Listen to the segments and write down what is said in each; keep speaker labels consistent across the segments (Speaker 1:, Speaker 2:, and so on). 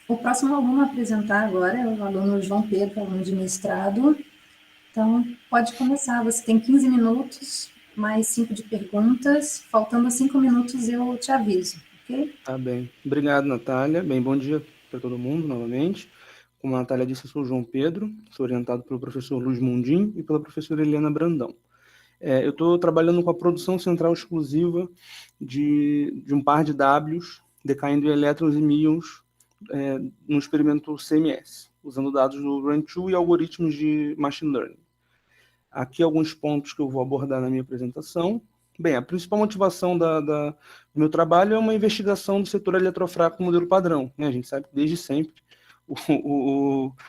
Speaker 1: O próximo aluno a apresentar agora é o aluno João Pedro, aluno de mestrado. Então, pode começar. Você tem 15 minutos, mais 5 de perguntas. Faltando 5 minutos, eu te aviso, ok?
Speaker 2: Tá bem. Obrigado, Natália. Bem, bom dia para todo mundo, novamente. Como a Natália disse, eu sou o João Pedro, sou orientado pelo professor Luiz Mundim e pela professora Helena Brandão. Eu estou trabalhando com a produção central exclusiva de um par de Ws decaindo em elétrons e míons no experimento CMS, usando dados do RAN2 e algoritmos de machine learning. Aqui alguns pontos que eu vou abordar na minha apresentação. Bem, a principal motivação do meu trabalho é uma investigação do setor eletrofrágil com modelo padrão, né? A gente sabe que desde sempre,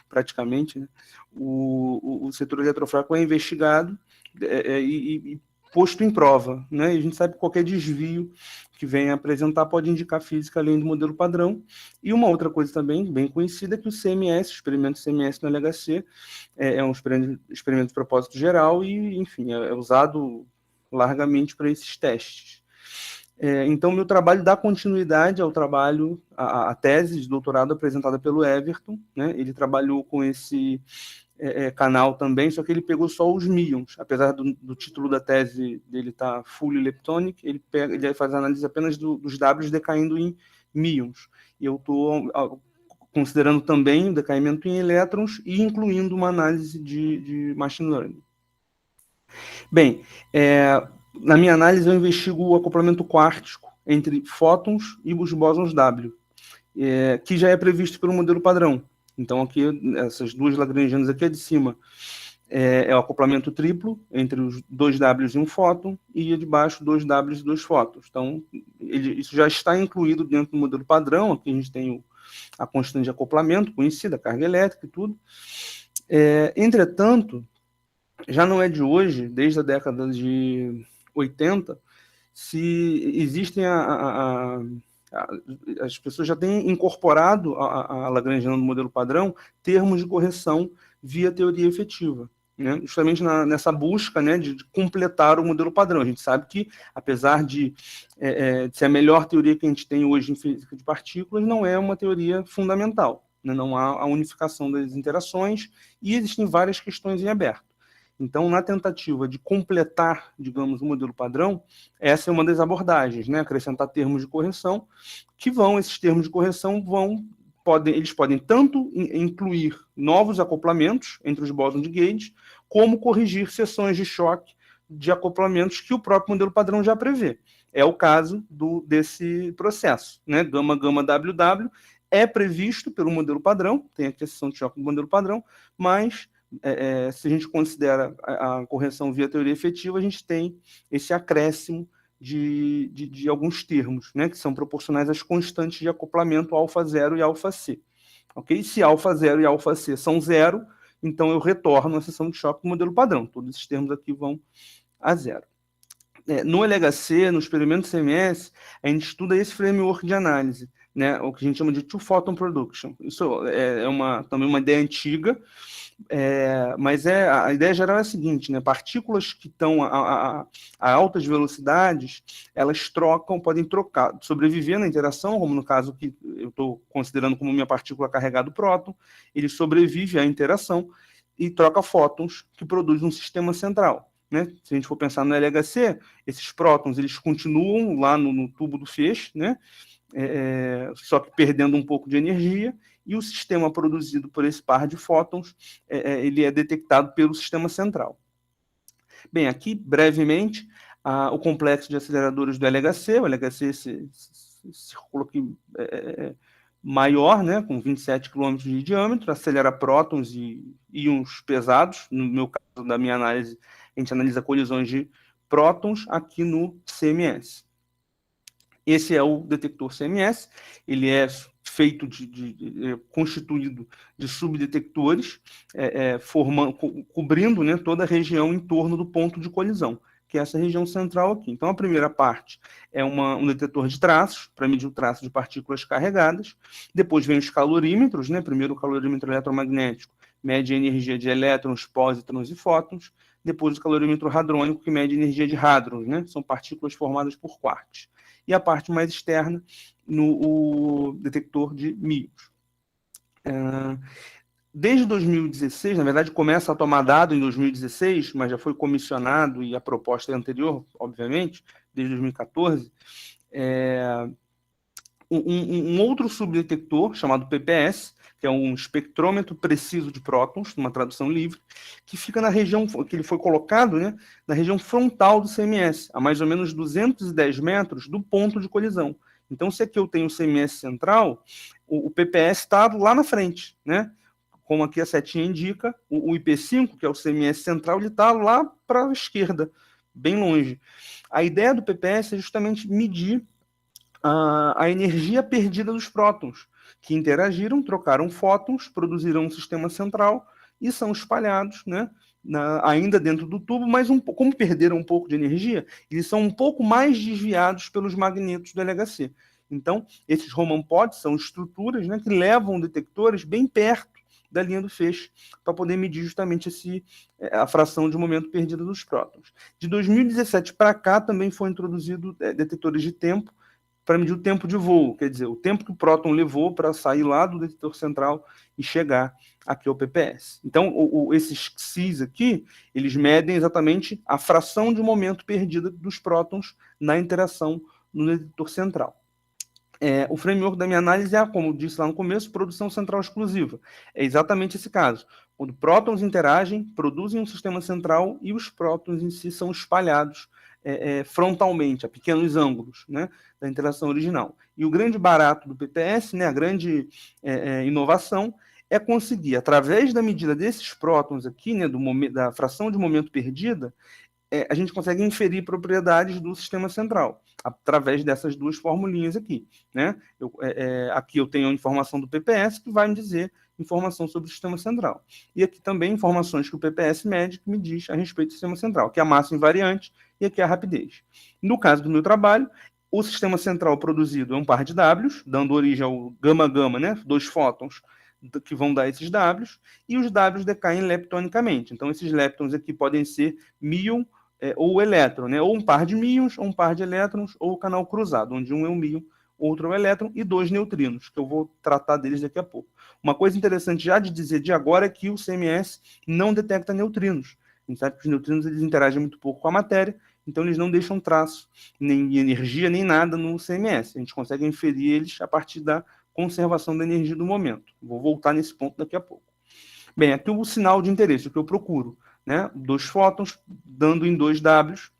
Speaker 2: praticamente, né? o setor eletrofrágil é investigado e posto em prova, né? E a gente sabe que qualquer desvio que venha apresentar pode indicar física além do modelo padrão. E uma outra coisa também bem conhecida é que o CMS, o experimento CMS no LHC, é um experimento de propósito geral e, enfim, é usado largamente para esses testes. Então, meu trabalho dá continuidade ao trabalho, a tese de doutorado apresentada pelo Everton, né? Ele trabalhou com esse canal também, só que ele pegou só os míons, apesar do título da tese dele estar fully leptonic, ele faz análise apenas dos Ws decaindo em míons. E eu estou considerando também o decaimento em elétrons e incluindo uma análise de machine learning. Bem, na minha análise eu investigo o acoplamento quártico entre fótons e os bósons W, que já é previsto pelo modelo padrão. Então, aqui, essas duas lagrangianas aqui de cima é o acoplamento triplo entre os 2 Ws e um fóton, e a de baixo 2 Ws e 2 fótons. Então, isso já está incluído dentro do modelo padrão. Aqui a gente tem a constante de acoplamento conhecida, a carga elétrica e tudo. Entretanto, já não é de hoje, desde a década de 80, se existem as pessoas já têm incorporado a Lagrangiana no modelo padrão termos de correção via teoria efetiva, né? Justamente nessa busca, né, de completar o modelo padrão. A gente sabe que, apesar de ser a melhor teoria que a gente tem hoje em física de partículas, não é uma teoria fundamental, né? Não há a unificação das interações e existem várias questões em aberto. Então, na tentativa de completar, digamos, o modelo padrão, essa é uma das abordagens, né? Acrescentar termos de correção, esses termos de correção eles podem tanto incluir novos acoplamentos entre os bósons de Gage, como corrigir seções de choque de acoplamentos que o próprio modelo padrão já prevê. É o caso desse processo, né? Gama-gama-WW é previsto pelo modelo padrão, tem aqui a seção de choque do modelo padrão, mas se a gente considera a correção via teoria efetiva, a gente tem esse acréscimo de alguns termos, né, que são proporcionais às constantes de acoplamento α0 e α-C. Okay? Se α0 e α-C são zero, então eu retorno a seção de choque do modelo padrão. Todos esses termos aqui vão a zero. No LHC, no experimento CMS, a gente estuda esse framework de análise, né, o que a gente chama de two-photon production. Isso também uma ideia antiga, mas a ideia geral é a seguinte, né? Partículas que estão a altas velocidades, elas podem trocar, sobreviver na interação, como no caso que eu estou considerando como minha partícula carregada do próton, ele sobrevive à interação e troca fótons que produzem um sistema central, né? Se a gente for pensar no LHC, esses prótons eles continuam lá no tubo do feixe, né? Só que perdendo um pouco de energia, e o sistema produzido por esse par de fótons, ele é detectado pelo sistema central. Bem, aqui, brevemente, o complexo de aceleradores do LHC, o LHC, esse círculo aqui maior, né, com 27 km de diâmetro, acelera prótons e íons pesados. No meu caso, da minha análise, a gente analisa colisões de prótons aqui no CMS. Esse é o detector CMS, ele é feito constituído de subdetectores, cobrindo, né, toda a região em torno do ponto de colisão, que é essa região central aqui. Então, a primeira parte é um detetor de traços, para medir o traço de partículas carregadas. Depois vem os calorímetros, né? Primeiro o calorímetro eletromagnético, mede a energia de elétrons, pósitrons e fótons. Depois o calorímetro hadrônico, que mede a energia de hadrons, né? São partículas formadas por quarks. E a parte mais externa no detector de míons. Desde 2016, na verdade, começa a tomar dado em 2016, mas já foi comissionado e a proposta é anterior, obviamente, desde 2014, um outro subdetector chamado PPS, que é um espectrômetro preciso de prótons, numa tradução livre, que fica na região, que ele foi colocado, né, na região frontal do CMS, a mais ou menos 210 metros do ponto de colisão. Então, se aqui eu tenho o CMS central, o PPS está lá na frente, né? Como aqui a setinha indica, o IP5, que é o CMS central, ele está lá para a esquerda, bem longe. A ideia do PPS é justamente medir a energia perdida dos prótons, que interagiram, trocaram fótons, produziram um sistema central e são espalhados, né, ainda dentro do tubo, mas como perderam um pouco de energia, eles são um pouco mais desviados pelos magnetos do LHC. Então, esses Raman pods são estruturas, né, que levam detectores bem perto da linha do feixe, para poder medir justamente a fração de momento perdida dos prótons. De 2017 para cá, também foi introduzido detectores de tempo, para medir o tempo de voo, quer dizer, o tempo que o próton levou para sair lá do detector central e chegar aqui ao PPS. Então, esses XIs aqui, eles medem exatamente a fração de momento perdida dos prótons na interação no detector central. O framework da minha análise é, como disse lá no começo, produção central exclusiva. É exatamente esse caso. Quando prótons interagem, produzem um sistema central e os prótons em si são espalhados frontalmente, a pequenos ângulos, né, da interação original. E o grande barato do PPS, né, a grande inovação, é conseguir, através da medida desses prótons aqui, né, da fração de momento perdida, a gente consegue inferir propriedades do sistema central, através dessas duas formulinhas aqui, né? Aqui eu tenho a informação do PPS, que vai me dizer informação sobre o sistema central. E aqui também informações que o PPS mede, que me diz a respeito do sistema central, que é a massa invariante e aqui é a rapidez. No caso do meu trabalho, o sistema central produzido é um par de Ws, dando origem ao gama-gama, né? 2 fótons, que vão dar esses Ws, e os Ws decaem leptonicamente. Então, esses leptons aqui podem ser míon, ou elétron, né? Ou um par de míons, ou um par de elétrons, ou o canal cruzado, onde um é um míon, outro é um elétron, e 2 neutrinos, que eu vou tratar deles daqui a pouco. Uma coisa interessante já de dizer de agora é que o CMS não detecta neutrinos. A gente sabe que os neutrinos eles interagem muito pouco com a matéria, então eles não deixam traço, nem de energia, nem nada no CMS. A gente consegue inferir eles a partir da conservação da energia do momento. Vou voltar nesse ponto daqui a pouco. Bem, aqui o sinal de interesse, o que eu procuro, né? 2 fótons dando em 2 Ws,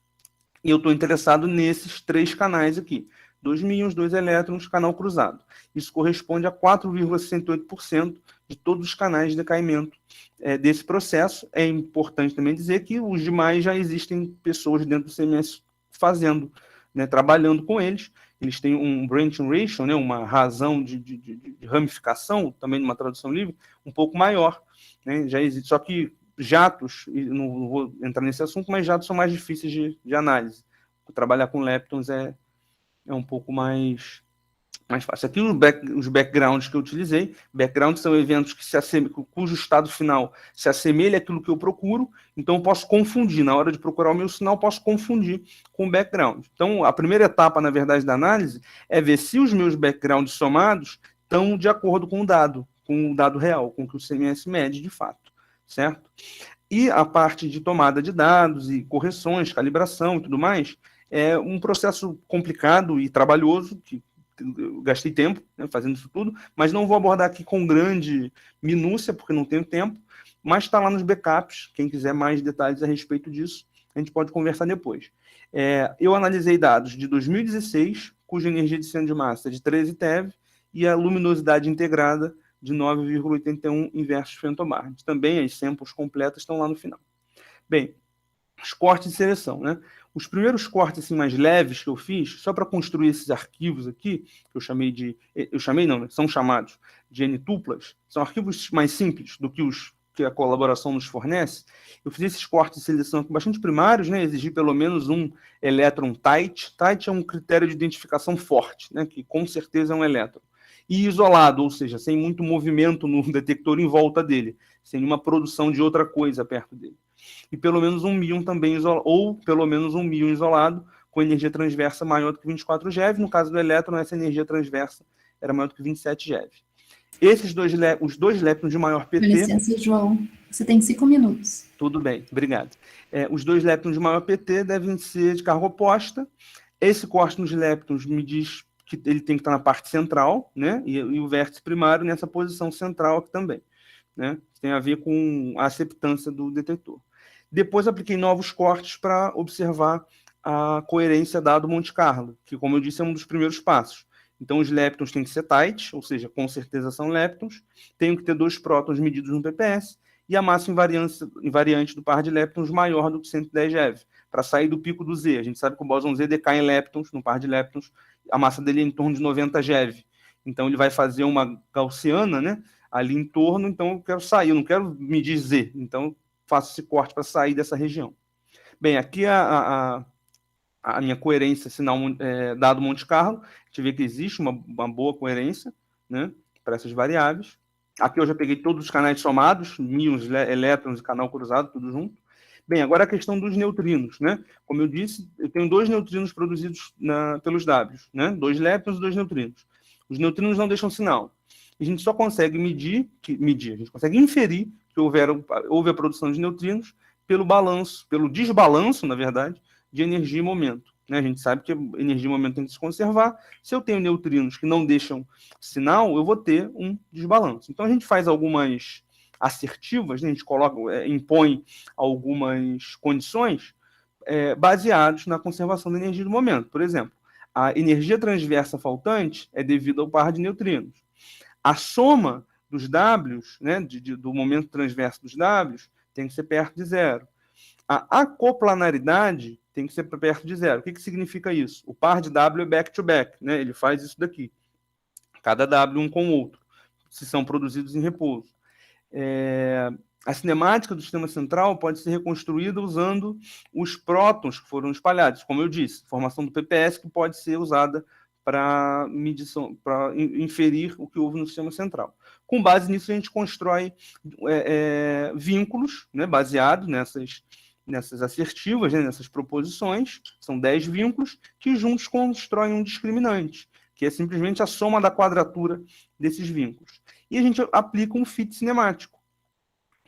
Speaker 2: e eu estou interessado nesses 3 canais aqui. 2 míons, 2 elétrons, canal cruzado. Isso corresponde a 4,68% de todos os canais de decaimento desse processo. É importante também dizer que os demais já existem pessoas dentro do CMS fazendo, né, trabalhando com eles. Eles têm um branching ratio, né, uma razão de ramificação, também numa tradução livre, um pouco maior. Né, já existe, só que jatos, não vou entrar nesse assunto, mas jatos são mais difíceis de análise. Trabalhar com leptons é um pouco mais fácil. Aqui os backgrounds que eu utilizei, backgrounds são eventos cujo estado final se assemelha àquilo que eu procuro, então eu posso confundir, na hora de procurar o meu sinal, posso confundir com o background. Então, a primeira etapa, na verdade, da análise é ver se os meus backgrounds somados estão de acordo com o dado real, com o que o CMS mede de fato, certo? E a parte de tomada de dados e correções, calibração e tudo mais, é um processo complicado e trabalhoso, que eu gastei tempo, né, fazendo isso tudo, mas não vou abordar aqui com grande minúcia, porque não tenho tempo, mas está lá nos backups, quem quiser mais detalhes a respeito disso, a gente pode conversar depois. Eu analisei dados de 2016, cuja energia de centro de massa é de 13 TeV, e a luminosidade integrada de 9,81 inversos femtobards. Também as samples completas estão lá no final. Bem, os cortes de seleção, né? Os primeiros cortes assim, mais leves que eu fiz, só para construir esses arquivos aqui, que são chamados de N-tuplas, são arquivos mais simples do que a colaboração nos fornece. Eu fiz esses cortes de seleção aqui bastante primários, né? Exigi pelo menos um elétron tight. Tight é um critério de identificação forte, né? Que com certeza é um elétron. E isolado, ou seja, sem muito movimento no detector em volta dele, sem nenhuma produção de outra coisa perto dele. E pelo menos um míon também isolado, ou pelo menos um míon isolado, com energia transversa maior do que 24 GeV. No caso do elétron, essa energia transversa era maior do que 27 GeV. Os dois leptons de maior PT...
Speaker 1: Com licença, João. Você tem 5 minutos.
Speaker 2: Tudo bem, obrigado. Os dois leptons de maior PT devem ser de carga oposta. Esse corte nos leptons me diz que ele tem que estar na parte central, né? E o vértice primário nessa posição central aqui também, né? Tem a ver com a aceptância do detector. Depois apliquei novos cortes para observar a coerência dado Monte Carlo, que, como eu disse, é um dos primeiros passos. Então, os leptons têm que ser tight, ou seja, com certeza são leptons, tem que ter 2 prótons medidos no PPS, e a massa invariante do par de leptons maior do que 110 GeV, para sair do pico do Z. A gente sabe que o bóson Z decai em leptons, no par de leptons, a massa dele é em torno de 90 GeV. Então, ele vai fazer uma gaussiana, né, ali em torno, então eu quero sair, eu não quero medir Z, então faço esse corte para sair dessa região. Bem, aqui a minha coerência sinal dado Monte Carlo, a gente vê que existe uma boa coerência, né, para essas variáveis. Aqui eu já peguei todos os canais somados, íons, elétrons e canal cruzado, tudo junto. Bem, agora a questão dos neutrinos, né? Como eu disse, eu tenho 2 neutrinos produzidos pelos Ws, né? 2 leptons e 2 neutrinos. Os neutrinos não deixam sinal. A gente só consegue medir, a gente consegue inferir que houve a produção de neutrinos pelo desbalanço, na verdade, de energia e momento. Né? A gente sabe que a energia e momento tem que se conservar. Se eu tenho neutrinos que não deixam sinal, eu vou ter um desbalanço. Então, a gente faz algumas assertivas, né? A gente impõe algumas condições baseadas na conservação da energia do momento. Por exemplo, a energia transversa faltante é devida ao par de neutrinos. A soma dos Ws, né, do momento transverso dos Ws, tem que ser perto de zero. A acoplanaridade tem que ser perto de zero. O que significa isso? O par de W é back-to-back, né? Ele faz isso daqui. Cada W um com o outro, se são produzidos em repouso. A cinemática do sistema central pode ser reconstruída usando os prótons que foram espalhados, como eu disse, formação do PPS que pode ser usada para medição, para inferir o que houve no sistema central. Com base nisso, a gente constrói vínculos, né, baseados nessas assertivas, né, nessas proposições. São 10 vínculos que juntos constroem um discriminante, que é simplesmente a soma da quadratura desses vínculos. E a gente aplica um fit cinemático,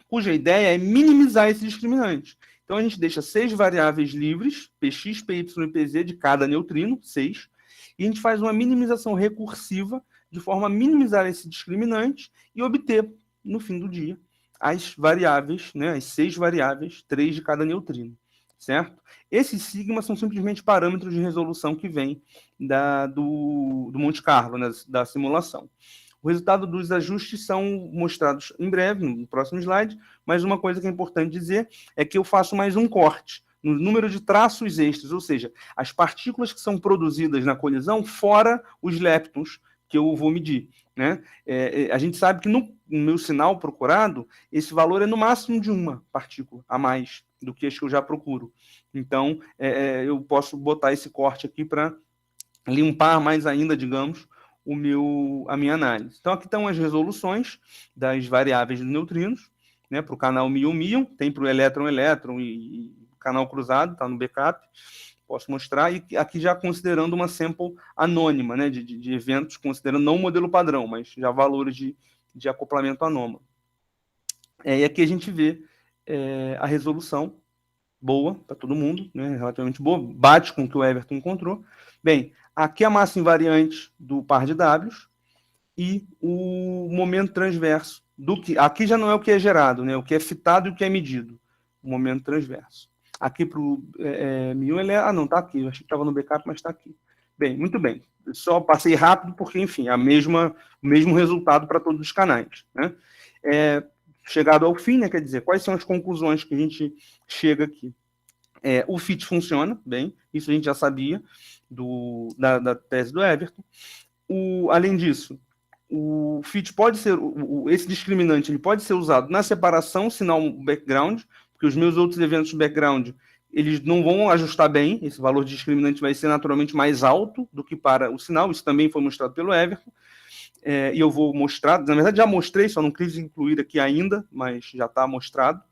Speaker 2: cuja ideia é minimizar esse discriminante. Então, a gente deixa 6 variáveis livres, Px, Py e Pz, de cada neutrino, 6, e a gente faz uma minimização recursiva, de forma a minimizar esse discriminante e obter, no fim do dia, as variáveis, né, as 6 variáveis, 3 de cada neutrino, certo? Esses sigmas são simplesmente parâmetros de resolução que vêm do Monte Carlo, né, da simulação. O resultado dos ajustes são mostrados em breve, no próximo slide, mas uma coisa que é importante dizer é que eu faço mais um corte no número de traços extras, ou seja, as partículas que são produzidas na colisão fora os leptons que eu vou medir, né? A gente sabe que no meu sinal procurado, esse valor é no máximo de uma partícula a mais do que as que eu já procuro. Então, eu posso botar esse corte aqui para limpar mais ainda, digamos, a minha análise. Então, aqui estão as resoluções das variáveis dos neutrinos, né, para o canal muon-muon, tem para o elétron-elétron e canal cruzado, está no backup, posso mostrar, e aqui já considerando uma sample anônima, né, de eventos, considerando não o modelo padrão, mas já valores de acoplamento anômalo. E aqui a gente vê a resolução boa para todo mundo, né, relativamente boa, bate com o que o Everton encontrou. Bem, aqui a massa invariante do par de Ws e o momento transverso. Aqui já não é o que é gerado, né, o que é fitado e o que é medido, o momento transverso. Aqui para o muon, não, está aqui, eu achei que estava no backup, mas está aqui. Bem, muito bem. Eu só passei rápido porque, enfim, o mesmo resultado para todos os canais, né? Chegado ao fim, né, quer dizer, quais são as conclusões que a gente chega aqui? O fit funciona bem, isso a gente já sabia da tese do Everton. Além disso, o fit pode ser, esse discriminante ele pode ser usado na separação sinal-background, porque os meus outros eventos de background eles não vão ajustar bem, esse valor de discriminante vai ser naturalmente mais alto do que para o sinal, isso também foi mostrado pelo Everton. E eu vou mostrar, na verdade já mostrei, só não quis incluir aqui ainda, mas já está mostrado.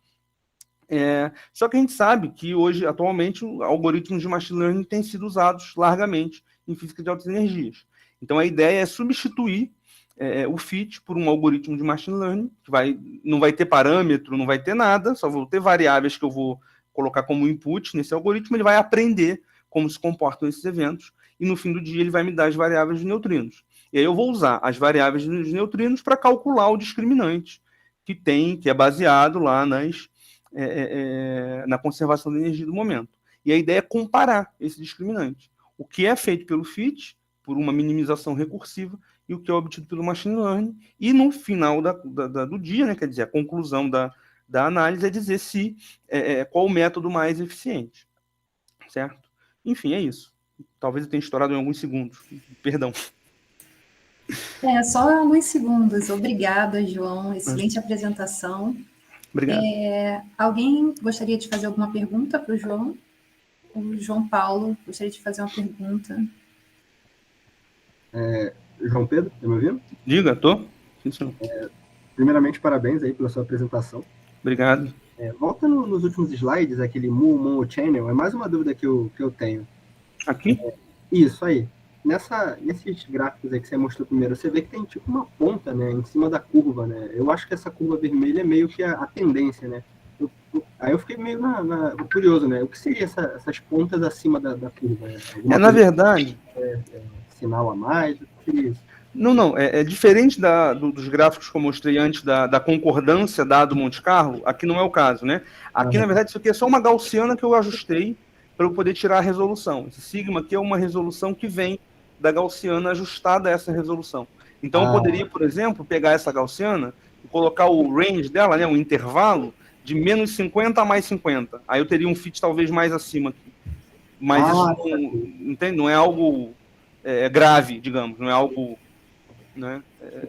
Speaker 2: Só que a gente sabe que hoje, atualmente, algoritmos de machine learning têm sido usados largamente em física de altas energias. Então, a ideia é substituir o fit por um algoritmo de machine learning, que não vai ter parâmetro, não vai ter nada, só vou ter variáveis que eu vou colocar como input nesse algoritmo, ele vai aprender como se comportam esses eventos, e no fim do dia ele vai me dar as variáveis de neutrinos. E aí eu vou usar as variáveis de neutrinos para calcular o discriminante que é baseado lá na conservação da energia do momento. E a ideia é comparar esse discriminante. O que é feito pelo fit, por uma minimização recursiva, e o que é obtido pelo machine learning, e no final do dia, né, quer dizer, a conclusão da análise é dizer qual o método mais eficiente. Certo? Enfim, é isso. Talvez eu tenha estourado em alguns segundos. Perdão.
Speaker 1: Só alguns segundos. Obrigada, João. Excelente apresentação.
Speaker 2: Obrigado.
Speaker 1: Alguém gostaria de fazer alguma pergunta para o João? O João Paulo gostaria de fazer uma pergunta.
Speaker 3: João Pedro, tá me ouvindo?
Speaker 2: Diga, tô.
Speaker 3: Primeiramente, parabéns aí pela sua apresentação.
Speaker 2: Obrigado.
Speaker 3: Volta nos últimos slides, aquele Moon Channel, é mais uma dúvida que eu tenho.
Speaker 2: Aqui?
Speaker 3: Isso aí. Nesses gráficos aí que você mostrou primeiro, você vê que tem tipo uma ponta, né, em cima da curva, né? Eu acho que essa curva vermelha é meio que a tendência, né? Aí eu fiquei meio curioso, né? O que seria essas pontas acima da curva?
Speaker 2: Na verdade...
Speaker 3: Sinal a mais? O que seria isso?
Speaker 2: Não. É diferente dos gráficos que eu mostrei antes da concordância dado Monte Carlo. Aqui não é o caso, né? Aqui, na verdade, isso aqui é só uma gaussiana que eu ajustei para eu poder tirar a resolução. Esse sigma aqui é uma resolução que vem da gaussiana ajustada a essa resolução. Então, eu poderia, por exemplo, pegar essa gaussiana e colocar o range dela, né, o intervalo, de menos 50 a mais 50. Aí eu teria um fit talvez mais acima aqui. Mas isso não é algo grave, digamos. Não é algo... Né?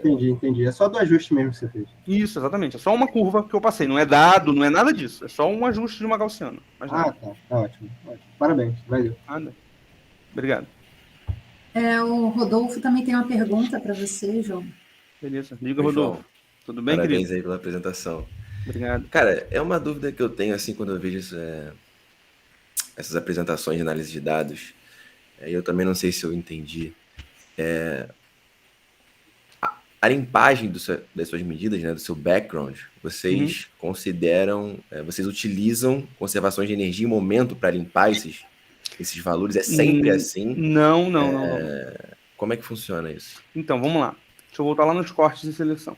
Speaker 3: Entendi. É só do ajuste mesmo que você fez.
Speaker 2: Isso, exatamente. É só uma curva que eu passei. Não é dado, não é nada disso. É só um ajuste de uma gaussiana.
Speaker 3: Tá. Ótimo. Parabéns. Valeu.
Speaker 2: Nada. Obrigado.
Speaker 1: O Rodolfo também tem uma pergunta para você, João.
Speaker 2: Beleza. Diga, Rodolfo.
Speaker 4: João,
Speaker 2: tudo bem,
Speaker 4: parabéns
Speaker 2: querido?
Speaker 4: Aí pela apresentação.
Speaker 2: Obrigado.
Speaker 4: Cara, é uma dúvida que eu tenho, assim, quando eu vejo essas apresentações de análise de dados. Eu também não sei se eu entendi. A limpagem das suas medidas, né, do seu background, vocês consideram, vocês utilizam conservações de energia e momento para limpar esses valores? É sempre assim?
Speaker 2: Não.
Speaker 4: Como é que funciona isso?
Speaker 2: Então, vamos lá. Deixa eu voltar lá nos cortes de seleção.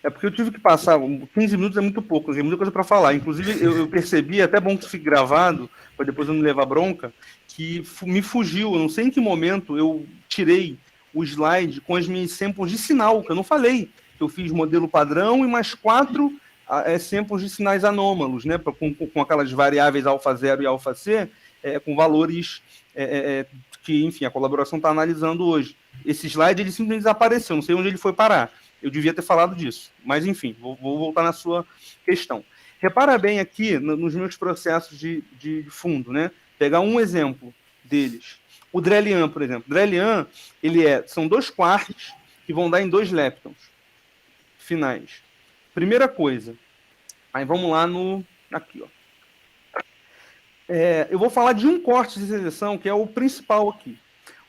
Speaker 2: É porque eu tive que passar, 15 minutos é muito pouco, tem muita coisa para falar. Inclusive, eu percebi, até bom que fique gravado, para depois eu não levar bronca, que me fugiu, eu não sei em que momento eu tirei o slide com as minhas samples de sinal, que eu não falei, que eu fiz modelo padrão e mais 4 samples de sinais anômalos, né, com aquelas variáveis alfa 0 e alfa c, com valores que, enfim, a colaboração está analisando hoje. Esse slide, ele simplesmente desapareceu, não sei onde ele foi parar. Eu devia ter falado disso, mas, enfim, vou voltar na sua questão. Repara bem aqui nos meus processos de fundo, né, pegar um exemplo deles. O Drelian, por exemplo. Drelian, são 2 quarks que vão dar em 2 leptons finais. Primeira coisa. Aí vamos lá aqui, ó. Eu vou falar de um corte de seleção, que é o principal aqui.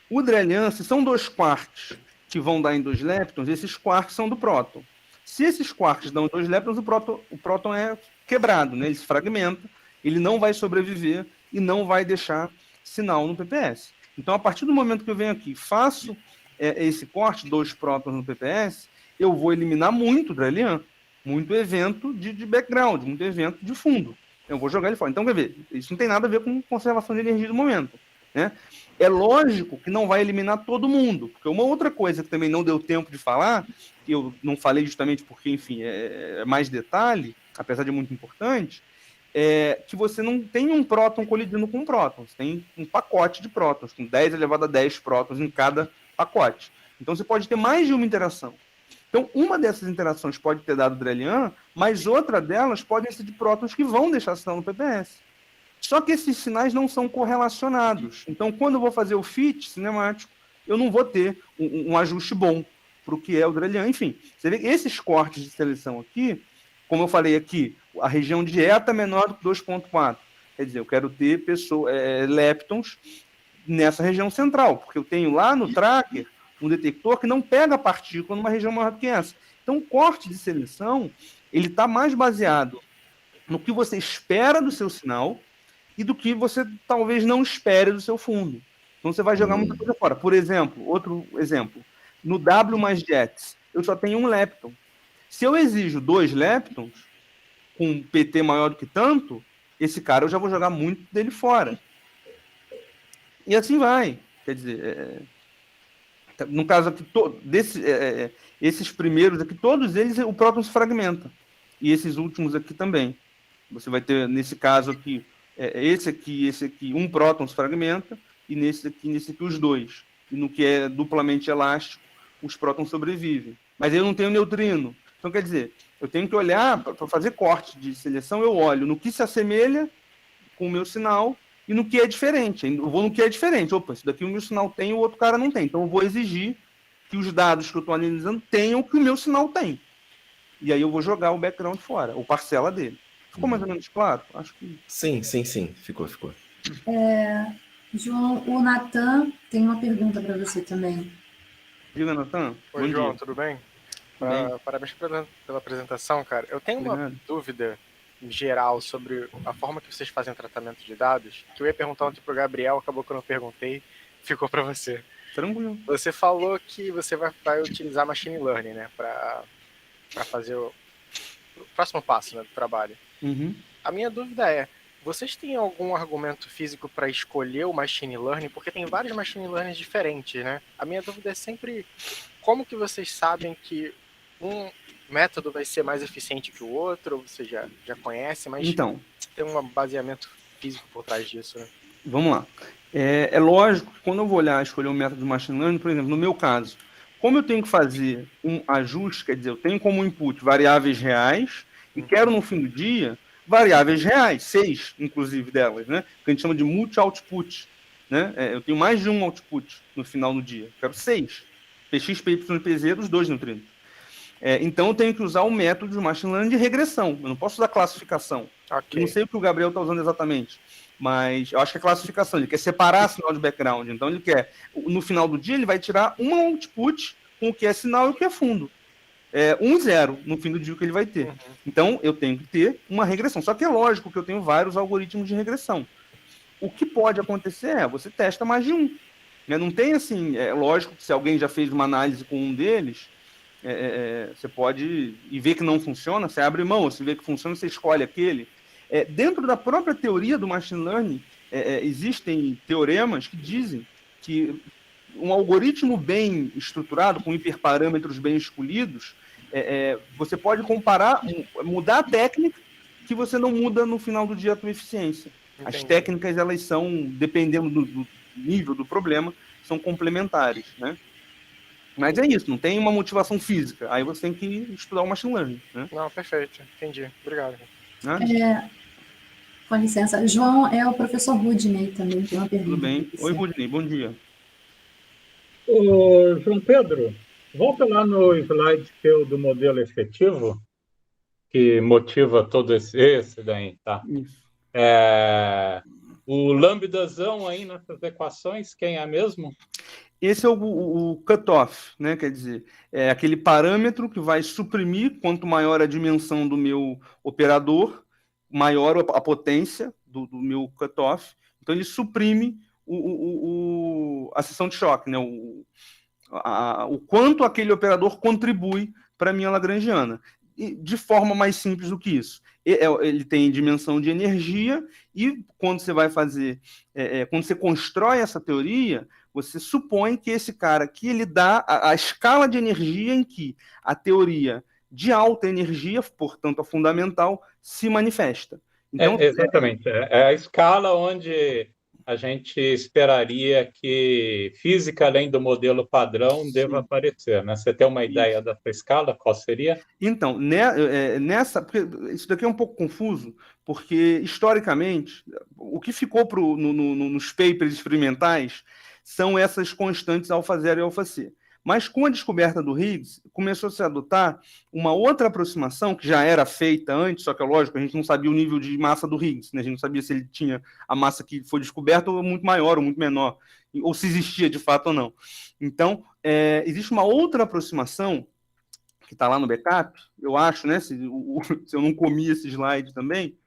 Speaker 2: O Drelian, se são 2 quarks que vão dar em 2 leptons, esses quarks são do próton. Se esses quarks dão em 2 leptons, o próton é quebrado, né? Ele se fragmenta, ele não vai sobreviver e não vai deixar sinal no PPS. Então, a partir do momento que eu venho aqui, faço esse corte, 2 prótons no PPS, eu vou eliminar muito Drelian, muito evento de background, muito evento de fundo. Eu vou jogar ele fora. Então, quer ver, isso não tem nada a ver com conservação de energia do momento, né? É lógico que não vai eliminar todo mundo, porque uma outra coisa que também não deu tempo de falar, que eu não falei justamente porque, enfim, é mais detalhe, apesar de muito importante, que você não tem um próton colidindo com um próton, você tem um pacote de prótons, com 10 elevado a 10 prótons em cada pacote. Então você pode ter mais de uma interação. Então, uma dessas interações pode ter dado Drelian, mas outra delas pode ser de prótons que vão deixar sinal no PPS. Só que esses sinais não são correlacionados. Então, quando eu vou fazer o fit cinemático, eu não vou ter um ajuste bom para o que é o Drelian. Enfim, você vê que esses cortes de seleção aqui, como eu falei aqui, a região de eta menor do que 2,4. Quer dizer, eu quero ter leptons nessa região central, porque eu tenho lá no tracker um detector que não pega partícula numa região maior do que essa. Então, o corte de seleção ele está mais baseado no que você espera do seu sinal e do que você talvez não espere do seu fundo. Então, você vai jogar muita coisa fora. Por exemplo, outro exemplo, no W mais jets, eu só tenho um lepton. Se eu exijo 2 leptons, com um PT maior do que tanto, esse cara eu já vou jogar muito dele fora. E assim vai. Quer dizer, no caso aqui, esses primeiros aqui, todos eles, o próton se fragmenta. E esses últimos aqui também. Você vai ter, nesse caso aqui, esse aqui, um próton se fragmenta, e nesse aqui, os 2. E no que é duplamente elástico, os prótons sobrevivem. Mas eu não tenho neutrino. Então, quer dizer, eu tenho que olhar, para fazer corte de seleção, eu olho no que se assemelha com o meu sinal e no que é diferente. Eu vou no que é diferente. Opa, isso daqui o meu sinal tem, o outro cara não tem. Então, eu vou exigir que os dados que eu estou analisando tenham o que o meu sinal tem. E aí eu vou jogar o background fora, ou parcela dele. Ficou mais ou menos claro? Acho que...
Speaker 4: Sim. Ficou.
Speaker 1: João, o Natan tem uma pergunta para você também.
Speaker 2: Diga, Natan.
Speaker 5: Oi, João, tudo bem? Parabéns pela apresentação, cara. Eu tenho uma dúvida geral sobre a forma que vocês fazem o tratamento de dados, que eu ia perguntar ontem pro Gabriel, acabou que eu não perguntei, ficou para você.
Speaker 2: Tranquilo.
Speaker 5: Você falou que você vai utilizar machine learning, né, para fazer o próximo passo, né, do trabalho.
Speaker 2: Uhum.
Speaker 5: A minha dúvida é, vocês têm algum argumento físico para escolher o machine learning? Porque tem vários machine learning diferentes, né? A minha dúvida é sempre como que vocês sabem que um método vai ser mais eficiente que o outro, ou você já conhece, mas
Speaker 2: então,
Speaker 5: tem um baseamento físico por trás disso, né?
Speaker 2: Vamos lá. É lógico que quando eu vou olhar escolher um método de machine learning, por exemplo, no meu caso, como eu tenho que fazer um ajuste, quer dizer, eu tenho como input variáveis reais e quero no fim do dia variáveis reais, 6, inclusive, delas, né? Que a gente chama de multi-output, né? Eu tenho mais de um output no final do dia. Eu quero 6. PX, PY e PZ dos 2 neutrinos. Então, eu tenho que usar o método de machine learning de regressão. Eu não posso usar classificação.
Speaker 5: Okay.
Speaker 2: Eu não sei o que o Gabriel está usando exatamente, mas eu acho que é classificação. Ele quer separar sinal de background. Então, ele quer, no final do dia, ele vai tirar um output com o que é sinal e o que é fundo. 1 e 0 no fim do dia que ele vai ter. Então, eu tenho que ter uma regressão. Só que é lógico que eu tenho vários algoritmos de regressão. O que pode acontecer você testa mais de um. Não tem assim, lógico que se alguém já fez uma análise com um deles, você pode ir ver que não funciona, você abre mão, você vê que funciona, você escolhe aquele. Dentro da própria teoria do machine learning, existem teoremas que dizem que um algoritmo bem estruturado, com hiperparâmetros bem escolhidos, você pode comparar, mudar a técnica, que você não muda no final do dia a tua eficiência.
Speaker 5: Entendi.
Speaker 2: As técnicas, elas são, dependendo do nível do problema, são complementares, né? Mas é isso, não tem uma motivação física. Aí você tem que estudar o machine learning, né?
Speaker 5: Não, perfeito. Entendi. Obrigado.
Speaker 1: Com licença. João, o professor Rudney também tem uma pergunta.
Speaker 2: Tudo bem. Oi, Rudney, bom dia.
Speaker 6: Ô, João Pedro, volta lá no slide seu do modelo efetivo, que motiva todo esse daí, tá?
Speaker 2: Isso.
Speaker 6: O lambdazão aí nessas equações, quem é mesmo?
Speaker 2: Esse é o cutoff, né? Quer dizer, é aquele parâmetro que vai suprimir, quanto maior a dimensão do meu operador, maior a potência do meu cutoff. Então, ele suprime a seção de choque, né? O quanto aquele operador contribui para a minha lagrangiana. E de forma mais simples do que isso. Ele tem dimensão de energia e quando você vai fazer, quando você constrói essa teoria, você supõe que esse cara aqui, ele dá a escala de energia em que a teoria de alta energia, portanto a fundamental, se manifesta. Então,
Speaker 6: exatamente. É a escala onde a gente esperaria que física, além do modelo padrão, deva aparecer, né? Você tem uma ideia dessa escala? Qual seria?
Speaker 2: Então, porque isso daqui é um pouco confuso, porque, historicamente, o que ficou nos papers experimentais são essas constantes alfa 0 e alfa c. Mas com a descoberta do Higgs, começou a se adotar uma outra aproximação, que já era feita antes, só que é lógico, a gente não sabia o nível de massa do Higgs, né? A gente não sabia se ele tinha a massa que foi descoberta ou muito maior ou muito menor, ou se existia de fato ou não. Então, existe uma outra aproximação, que está lá no backup, eu acho, né? Se eu não comi esse slide também,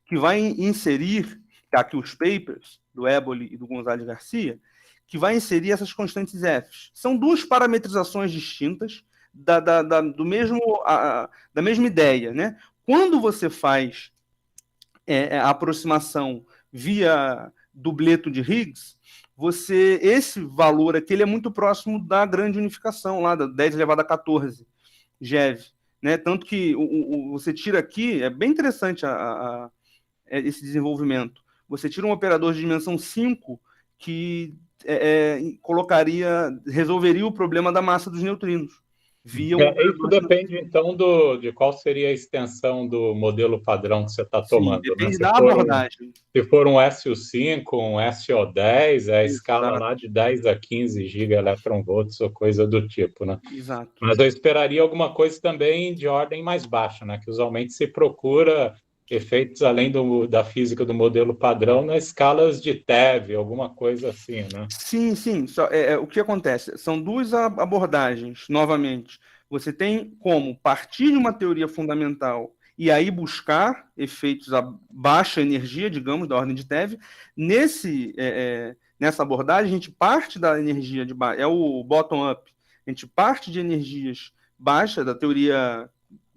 Speaker 2: que vai inserir, tá aqui os papers do Éboli e do González Garcia, que vai inserir essas constantes F. São duas parametrizações distintas da mesma ideia, né? Quando você faz a aproximação via dubleto de Higgs, esse valor aqui ele é muito próximo da grande unificação, lá da 10 elevado a 14 GeV, né? Tanto que você tira aqui, é bem interessante esse desenvolvimento. Você tira um operador de dimensão 5 que resolveria o problema da massa dos neutrinos.
Speaker 6: Isso depende, então, de qual seria a extensão do modelo padrão que você está tomando.
Speaker 2: Sim, depende,
Speaker 6: né?
Speaker 2: da abordagem.
Speaker 6: Se for um SO5, um SO10, é a escala lá de 10 a 15 gigaelectronvolts ou coisa do tipo, né?
Speaker 2: Exato.
Speaker 6: Mas eu esperaria alguma coisa também de ordem mais baixa, né? Que usualmente se procura efeitos além da física do modelo padrão nas escalas de TeV, alguma coisa assim, né?
Speaker 2: Sim. O que acontece? São duas abordagens, novamente. Você tem como partir de uma teoria fundamental e aí buscar efeitos a baixa energia, digamos, da ordem de TeV. Nessa abordagem, a gente parte da energia de baixa, é o bottom-up. A gente parte de energias baixas, da teoria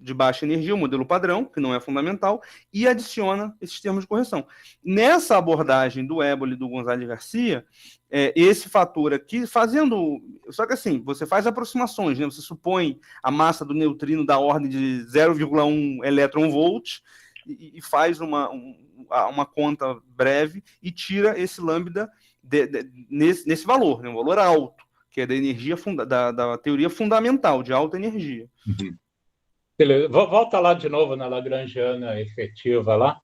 Speaker 2: de baixa energia, o modelo padrão, que não é fundamental, e adiciona esses termos de correção. Nessa abordagem do Éboli e do González Garcia, esse fator aqui, só que assim, você faz aproximações, né? Você supõe a massa do neutrino da ordem de 0,1 elétron-volt e faz uma conta breve e tira esse lambda nesse valor, né? Um valor alto, que é da energia da teoria fundamental, de alta energia.
Speaker 6: Uhum. Beleza. Volta lá de novo na lagrangiana efetiva lá.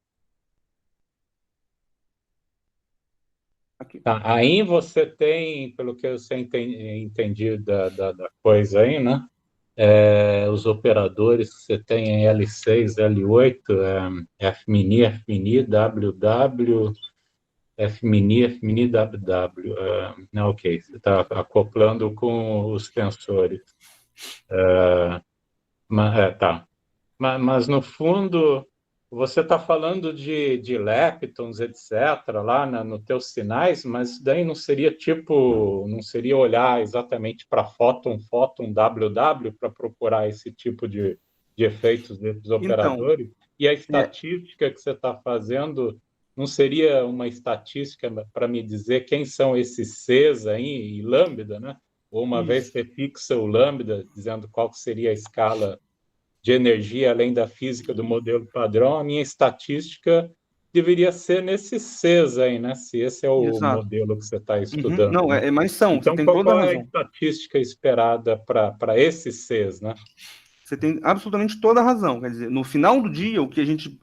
Speaker 2: Aqui.
Speaker 6: Tá. Aí você tem, pelo que eu entendi da coisa aí, né? Os operadores que você tem em L6, L8, F-mini, WW, F-mini, WW. Ok, você está acoplando com os tensores. Tá. Mas, no fundo, você está falando de leptons, etc., lá nos teus sinais, mas daí não seria olhar exatamente para fóton, WW, para procurar esse tipo de efeitos desses operadores? E a estatística que você está fazendo não seria uma estatística para me dizer quem são esses Cs aí, e lambda, né? Ou uma vez você fixa o lambda, dizendo qual seria a escala de energia além da física do modelo padrão, a minha estatística deveria ser nesses Cs aí, né? Se esse é o modelo que você está estudando.
Speaker 2: Não,
Speaker 6: né?
Speaker 2: mas são,
Speaker 6: então,
Speaker 2: você tem toda a razão.
Speaker 6: Qual é a estatística esperada para esses Cs, né?
Speaker 2: Você tem absolutamente toda a razão. Quer dizer, no final do dia, o que a gente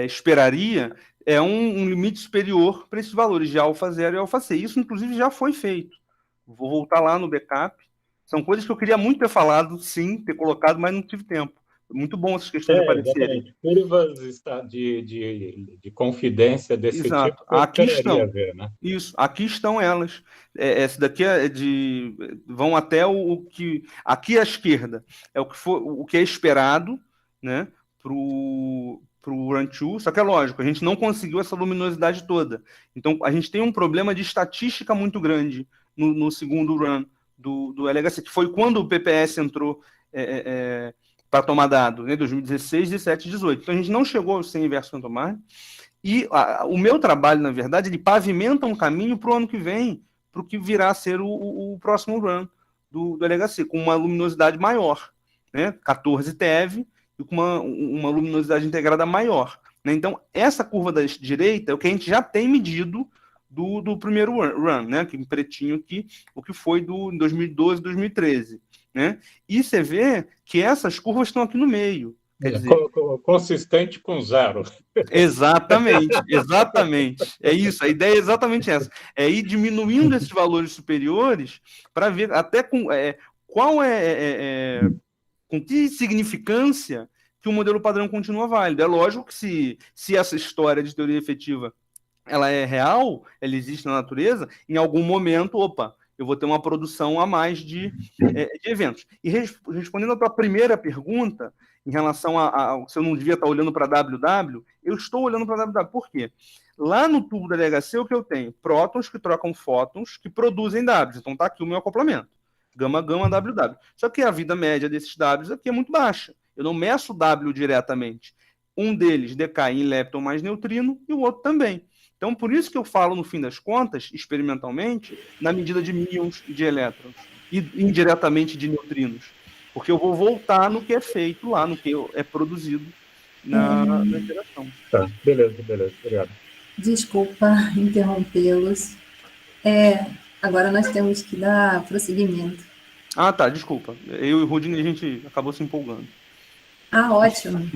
Speaker 2: esperaria é um limite superior para esses valores de alfa 0 e alfa C. Isso, inclusive, já foi feito. Vou voltar lá no backup. São coisas que eu queria muito ter falado, sim, ter colocado, mas não tive tempo. Muito bom essas questões aparecerem.
Speaker 6: Curvas de confidência desse tipo,
Speaker 2: aqui estão.
Speaker 6: Ver, né?
Speaker 2: Isso, aqui estão elas. Essa daqui vão até o que... Aqui à esquerda é o que é esperado, né, para o Run 2, só que é lógico, a gente não conseguiu essa luminosidade toda. Então, a gente tem um problema de estatística muito grande no segundo run do LHC, que foi quando o PPS entrou para tomar dado, né, 2016, 17 e 18. Então, a gente não chegou ao 100 inverso fantomar. E o meu trabalho, na verdade, ele pavimenta um caminho para o ano que vem, para o que virá a ser o próximo run do LHC, com uma luminosidade maior, né, 14 TeV, e com uma luminosidade integrada maior. Né? Então, essa curva da direita é o que a gente já tem medido do primeiro run, né, que em pretinho aqui, o que foi em 2012, 2013. Né? E você vê que essas curvas estão aqui no meio. Quer dizer,
Speaker 6: Consistente com zero.
Speaker 2: exatamente, exatamente. É isso, a ideia é exatamente essa. É ir diminuindo esses valores superiores para ver até qual com que significância que o modelo padrão continua válido. É lógico que se essa história de teoria efetiva ela é real, ela existe na natureza, em algum momento, eu vou ter uma produção a mais de eventos. E respondendo a tua primeira pergunta, em relação a se eu não devia estar olhando para WW, eu estou olhando para WW. Por quê? Lá no tubo da LHC, o que eu tenho? Prótons que trocam fótons que produzem Ws. Então está aqui o meu acoplamento. Gama, WW. Só que a vida média desses Ws aqui é muito baixa. Eu não meço W diretamente. Um deles decai em lepton mais neutrino e o outro também. Então, por isso que eu falo, no fim das contas, experimentalmente, na medida de míons e de elétrons, e indiretamente de neutrinos. Porque eu vou voltar no que é feito lá, no que é produzido na interação.
Speaker 6: Tá, beleza, obrigado.
Speaker 1: Desculpa interrompê-los. Agora nós temos que dar prosseguimento.
Speaker 2: Ah, tá, desculpa. Eu e o Rudine, a gente acabou se empolgando.
Speaker 1: Ótimo.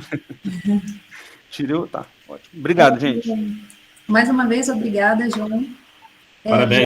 Speaker 2: Tá, ótimo. Obrigado, gente.
Speaker 1: Mais uma vez, obrigada, João.
Speaker 7: Parabéns.